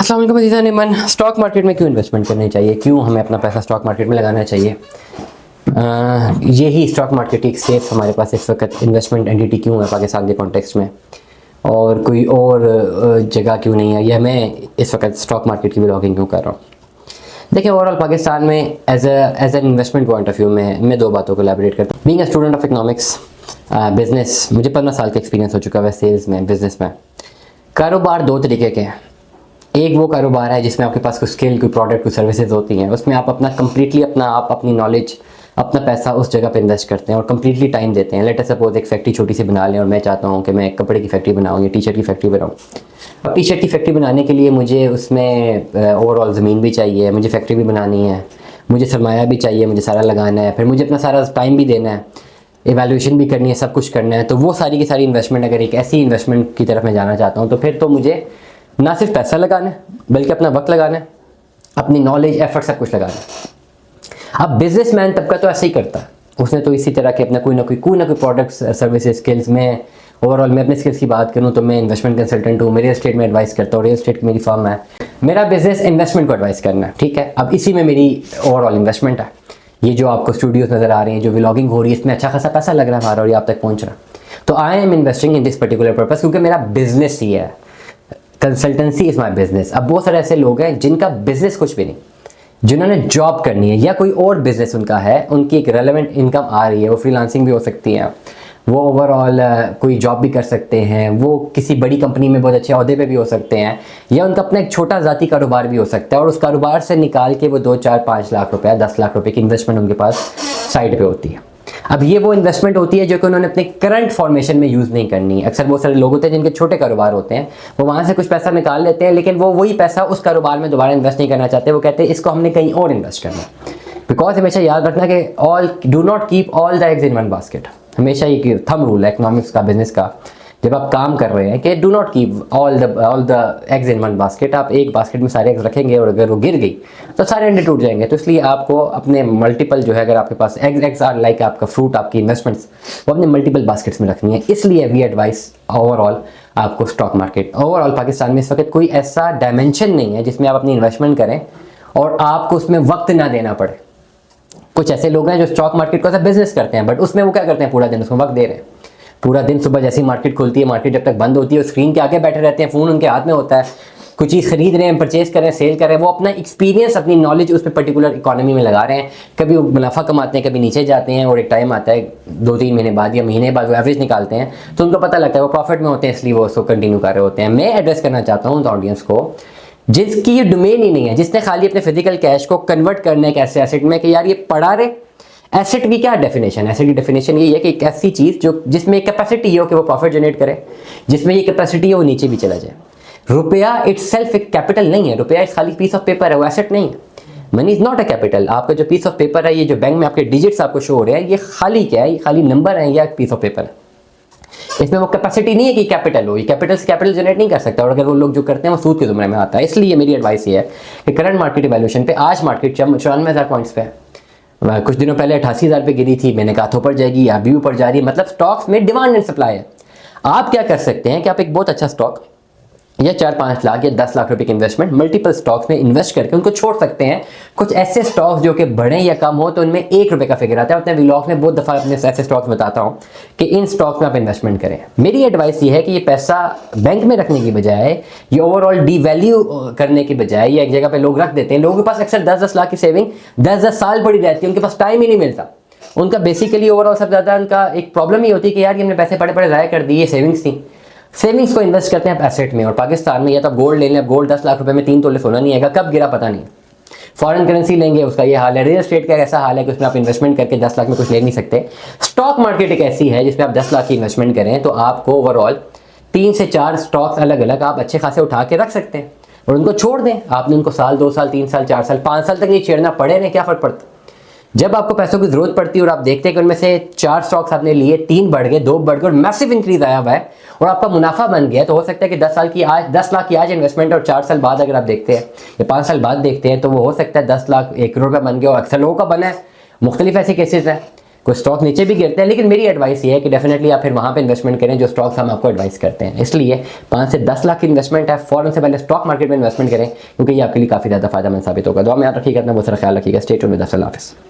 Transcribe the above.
अस्सलाम वालेकुम अज़ीज़ान मन। स्टॉक मार्केट में क्यों इन्वेस्टमेंट करनी चाहिए, क्यों हमें अपना पैसा स्टॉक मार्केट में लगाना चाहिए। यही स्टॉक मार्केट एक सेफ हमारे पास इस वक्त इन्वेस्टमेंट एंटिटी क्यों है पाकिस्तान के कॉन्टेक्स्ट में, और कोई और जगह क्यों नहीं है, या मैं इस वक्त स्टॉक मार्केट की ब्लॉगिंग क्यों कर रहा हूँ। देखिए, ओवरऑल पाकिस्तान में as an investment point of view में मैं दो बातों को एलैबोरेट करता हूँ। Being a student of economics, business, मुझे 15 साल का एक्सपीरियंस हो चुका है सेल्स में, बिजनेस में। कारोबार दो तरीके के हैं। एक वो कारोबार है जिसमें आपके पास कोई स्किल, कोई प्रोडक्ट, कोई सर्विसेज होती हैं, उसमें आप अपना कंप्लीटली अपनी नॉलेज, अपना पैसा उस जगह पे इन्वेस्ट करते हैं और कंप्लीटली टाइम देते हैं। लेट अस सपोज एक फैक्ट्री छोटी सी बना लें और मैं चाहता हूँ कि मैं एक कपड़े की फैक्ट्री बनाऊँ या टी शर्ट की फैक्ट्री बनाऊँ। अब टी शर्ट की फैक्ट्री बनाने के लिए मुझे उसमें ओवरऑल ज़मीन भी चाहिए, मुझे फैक्ट्री भी बनानी है, मुझे सरमाया भी चाहिए, मुझे सारा लगाना है, फिर मुझे अपना सारा टाइम भी देना है, एवैल्यूएशन भी करनी है, सब कुछ करना है। तो वो सारी की सारी इन्वेस्टमेंट, अगर एक ऐसी इन्वेस्टमेंट की तरफ मैं जाना चाहता हूँ तो फिर तो मुझे ना सिर्फ पैसा लगाना है बल्कि अपना वक्त लगाना है, अपनी नॉलेज, एफर्ट, सब कुछ लगाना है। अब बिजनेसमैन तबका तो ऐसे ही करता है, उसने तो इसी तरह के अपना कोई ना कोई प्रोडक्ट्स, सर्विसेज, स्किल्स में ओवरऑल मैं अपने स्किल्स की बात करूँ तो मैं इन्वेस्टमेंट कंसल्टेंट हूँ, मैं रियल एस्टेट में एडवाइस करता हूँ, रियल एस्टेट की मेरी फर्म है, मेरा बिजनेस इन्वेस्टमेंट को एडवाइस करना है, ठीक है। अब इसी में मेरी ओवरऑल इन्वेस्टमेंट है। ये जो आपको स्टूडियोज नज़र आ रही हैं, जो व्लॉगिंग हो रही है, इसमें अच्छा खासा पैसा लग रहा है हमारा और ये आप तक पहुँच रहा है। तो I am investing in this particular purpose, क्योंकि मेरा बिजनेस ही है, कंसल्टेंसी इज़ माई बिजनेस। अब बहुत सारे ऐसे लोग हैं जिनका बिजनेस कुछ भी नहीं, जिन्होंने जॉब करनी है या कोई और बिजनेस उनका है, उनकी एक रेलेवेंट इनकम आ रही है, वो फ्रीलांसिंग भी हो सकती है, वो ओवरऑल कोई जॉब भी कर सकते हैं, वो किसी बड़ी कंपनी में बहुत अच्छे अहदे पे भी हो सकते हैं, या उनका अपना एक छोटा ज़ाती कारोबार भी हो सकता है और उस कारोबार से निकाल के वो 2, 4, 5 लाख रुपया, 10 लाख रुपए की इन्वेस्टमेंट उनके पास साइड पे होती है। अब ये वो इन्वेस्टमेंट होती है जो कि उन्होंने अपने करंट फॉर्मेशन में यूज़ नहीं करनी है। अक्सर बहुत सारे लोग होते हैं जिनके छोटे कारोबार होते हैं, वो वहाँ से कुछ पैसा निकाल लेते हैं, लेकिन वो वही पैसा उस कारोबार में दोबारा इन्वेस्ट नहीं करना चाहते। वो कहते हैं इसको हमने कहीं और इन्वेस्ट करना है। बिकॉज हमेशा याद रखना कि do not keep all the eggs in one basket. हमेशा ये थंब रूल है इकोनॉमिक्स का, बिजनेस का, जब आप काम कर रहे हैं कि do not keep all the eggs in one basket. आप एक बास्केट में सारे एग्स रखेंगे और अगर वो गिर गई तो सारे अंडे टूट जाएंगे। तो इसलिए आपको अपने मल्टीपल जो है, अगर आपके पास एग्स आर लाइक आपका फ्रूट, आपकी इन्वेस्टमेंट्स, वो अपने मल्टीपल बास्केट्स में रखनी है। इसलिए वी एडवाइस ओवरऑल आपको स्टॉक मार्केट। ओवरऑल पाकिस्तान में इस वक्त कोई ऐसा डायमेंशन नहीं है जिसमें आप अपनी इन्वेस्टमेंट करें और आपको उसमें वक्त ना देना पड़े। कुछ ऐसे लोग हैं जो स्टॉक मार्केट को ऐसा बिजनेस करते हैं, बट उसमें वो क्या करते हैं, पूरा दिन उसमें वक्त दे रहे हैं। पूरा दिन सुबह जैसी मार्केट खुलती है, मार्केट जब तक बंद होती है, स्क्रीन के आगे बैठे रहते हैं, फ़ोन उनके हाथ में होता है, कुछ चीज़ खरीद रहे हैं, परचेज कर रहे हैं, सेल कर रहे हैं, वो अपना एक्सपीरियंस, अपनी नॉलेज उस पर पर्टिकुलर इकोनॉमी में लगा रहे हैं। कभी वो मुनाफा कमाते हैं, कभी नीचे जाते हैं, और एक टाइम आता है 2-3 महीने बाद या महीने बाद वो एवरेज निकालते हैं, तो उनको पता लगता है वो प्रॉफिट में होते हैं, इसलिए वो उसको कंटिन्यू कर रहे होते हैं। मैं एड्रेस करना चाहता हूँ उस ऑडियंस को जिसकी ये डोमेन ही नहीं है, जिसने खाली अपने फिजिकल कैश को कन्वर्ट करना है एक ऐसे एसेट में कि यार ये पड़ा रहे। एसेट की क्या डेफिनेशन है? एसेट की डेफिनेशन ये है कि एक ऐसी चीज़ जो जिसमें कैपेसिटी हो कि वो प्रॉफिट जनरेट करे, जिसमें ये कैपेसिटी है वो नीचे भी चला जाए। रुपया इटसेल्फ एक कैपिटल नहीं है, रुपया एक खाली पीस ऑफ पेपर है, वो एसेट नहीं है। Money is not a capital. आपका जो पीस ऑफ पेपर है, ये जो बैंक में आपके डिजिट्स आपको शो हो रहे हैं, ये खाली क्या है? ये खाली नंबर है या पीस ऑफ पेपर है। इसमें वो कैपेसिटी नहीं है कि कैपिटल हो, ये कैपिटल से कैपिटल जनरेट नहीं कर सकता, और अगर वो लोग जो करते हैं वो सूद के जुमरे में आता है। इसलिए मेरी एडवाइस ये है कि करंट मार्केट वैल्यूएशन पे, आज मार्केट 94,000 पॉइंट्स पे है, कुछ दिनों पहले 88,000 पे गिरी थी, मैंने कहा तो ऊपर जाएगी, अभी ऊपर जा रही है। मतलब स्टॉक्स में डिमांड एंड सप्लाई है। आप क्या कर सकते हैं कि आप एक बहुत अच्छा स्टॉक या 4-5 लाख या 10 लाख रुपए की इन्वेस्टमेंट मल्टीपल स्टॉक्स में इन्वेस्ट करके उनको छोड़ सकते हैं। कुछ ऐसे स्टॉक्स जो कि बढ़े या कम हो तो उनमें 1 रुपये का फिगर आता है। अपने व्लॉग में बहुत दफ़ा अपने ऐसे स्टॉक्स बताता हूँ कि इन स्टॉक्स में आप इन्वेस्टमेंट करें। मेरी एडवाइस ये है कि ये पैसा बैंक में रखने की बजाय, ये ओवरऑल डीवैल्यू करने की बजाय, ये एक जगह पर लोग रख देते हैं। लोगों के पास अक्सर 10-10 लाख की सेविंग 10-10 साल पड़ी रहती है, उनके पास टाइम ही नहीं मिलता। उनका बेसिकली ओवरऑल सबसे ज़्यादा उनका एक प्रॉब्लम ही होती है कि यार ये हमने पैसे पड़े ज़ाया कर दिए, सेविंग्स थी। सेविंग्स को इन्वेस्ट करते हैं आप एसेट में, और पाकिस्तान में या तो गोल्ड ले लें। गोल्ड 10 लाख रुपए में 3 तोले सोना नहीं आएगा, कब गिरा पता नहीं। फॉरेन करेंसी लेंगे, उसका ये हाल है। रियल एस्टेट का ऐसा हाल है कि उसमें आप इन्वेस्टमेंट करके 10 लाख में कुछ ले नहीं सकते। स्टॉक मार्केट एक ऐसी है जिसमें आप 10 लाख की इन्वेस्टमेंट करें तो आपको ओवरऑल 3 से 4 स्टॉक्स अलग अलग आप अच्छे खासे उठा के रख सकते हैं और उनको छोड़ दें। आपने उनको साल, 2 साल, 3 साल, 4 साल, 5 साल तक नहीं छेड़ना, पड़े नहीं, क्या फर्क पड़ता। जब आपको पैसों की जरूरत पड़ती है और आप देखते हैं कि उनमें से 4 स्टॉक्स आपने लिए, 3 बढ़ गए, 2 बढ़ गए और मैसिव इंक्रीज आया हुआ है और आपका मुनाफा बन गया, तो हो सकता है कि 10 लाख की आज इन्वेस्टमेंट और 4 साल बाद अगर आप देखते हैं या 5 साल बाद देखते हैं तो वो हो सकता है 10 लाख 1 करोड़ का बन गया। और अक्सर लोगों का बना है, मुख्तलिफ ऐसे केसेस हैं। कोई स्टॉक नीचे भी गिरते हैं, लेकिन मेरी एडवाइस ये है कि डेफिनेटली आप फिर वहाँ पे इन्वेस्टमेंट करें जो स्टॉक्स हम आपको एडवाइस करते हैं। इसलिए 5 से 10 लाख की इन्वेस्टमेंट है, फ़ौरन से पहले स्टॉक मार्केट में इन्वेस्टमेंट करें, क्योंकि ये आपके लिए काफ़ी ज़्यादा फायदेमंद साबित होगा। दुआ में याद रखिएगा, अपना बहुत सारा ख्याल रखिएगा। Stay tuned with us. अल्लाह हाफ़िज़।